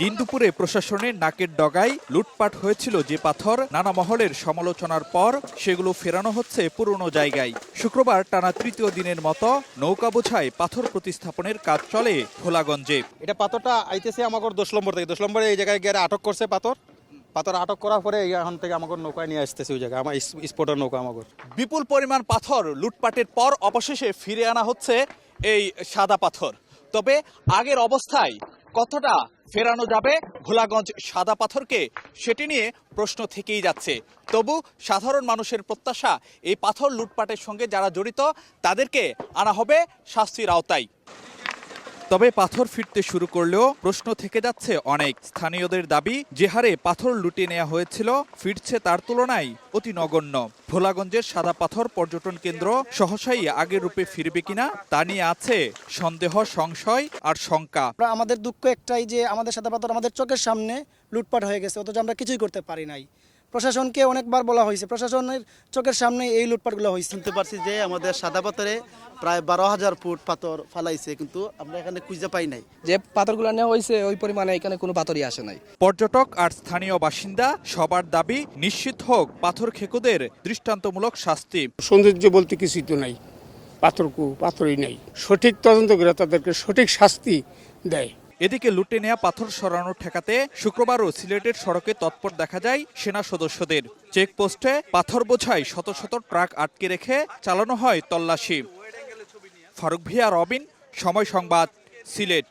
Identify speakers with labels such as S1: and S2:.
S1: দিন দুপুরে প্রশাসনের নাকের ডগায় লুটপাট হয়েছিল যে পাথর, নানা মহলের সমালোচনার পর সেগুলো ফেরানো হচ্ছে পুরনো জায়গায়। শুক্রবার টানা তৃতীয় দিনের মতো নৌকা বোঝায় পাথর প্রতিস্থাপনের কাজ চলে ভোলাগঞ্জে।
S2: এটা পাথরটা আইতেছে আমাদের 10 নম্বর থেকে। 10 নম্বরে এই জায়গায় গিয়ে আটক করছে পাথর আটক করার পরে এখন থেকে আমাদের নৌকায় নিয়ে আসতেছে ওই জায়গায়, আমার স্পটের নৌকা আমাদের।
S1: বিপুল পরিমাণ পাথর লুটপাটের পর অবশেষে ফিরে আনা হচ্ছে এই সাদা পাথর। তবে আগের অবস্থায় কতটা ফেরানো যাবে ভোলাগঞ্জ সাদা পাথরকে, সেটি নিয়ে প্রশ্ন থেকেই যাচ্ছে। তবু সাধারণ মানুষের প্রত্যাশা, এই পাথর লুটপাটের সঙ্গে যারা জড়িত তাদেরকে আনা হবে শাস্তির আওতায়। তবে পাথর ফিরতে শুরু করলেও প্রশ্ন থেকে যাচ্ছে অনেক। স্থানীয়দের দাবি, যে হারে পাথর লুটিয়ে নেওয়া হয়েছিল ফিরছে তার তুলনায় অতি নগণ্য। ভোলাগঞ্জের সাদা পাথর পর্যটন কেন্দ্র সহসাই আগের রূপে ফিরবে কিনা তা নিয়ে আছে সন্দেহ, সংশয় আর শঙ্কা।
S3: আমাদের দুঃখ একটাই যে আমাদের সাদা পাথর আমাদের চোখের সামনে লুটপাট হয়ে গেছে, অথচ আমরা কিছুই করতে পারি নাই। প্রশাসনকে অনেকবার বলা হয়েছে, প্রশাসনের চোখের সামনে এই লুটপাটগুলো হয়েছে।
S4: শুনতে পারছি যে আমাদের সাদা পাথরে প্রায় 12,000 ফুট পাথর ফালাইছে, কিন্তু আমরা এখানে খুঁজে পাই নাই।
S5: যে পাথরগুলো নেওয়া হয়েছে ওই পরিমাণে এখানে কোনো পাথরই আসে নাই।
S1: পর্যটক আর স্থানীয় বাসিন্দা সবার দাবি, নিশ্চিত হোক পাথর খেকোদের দৃষ্টান্তমূলক শাস্তি।
S6: সৌন্দর্য বলতে কিছুই তো নাই, পাথরই নাই। সঠিক তদন্ত করে তাদেরকে সঠিক শাস্তি দেয়।
S1: এদিকে লুটে নেওয়া পাথর সরানো ঠেকাতে শুক্রবারও সিলেটের সড়কে তৎপর দেখা যায় সেনা সদস্যদের। চেকপোস্টে পাথর বোঝাই শত শত ট্রাক আটকে রেখে চালানো হয় তল্লাশি। ফারুক ভিয়া, রবিন, সময় সংবাদ, সিলেট।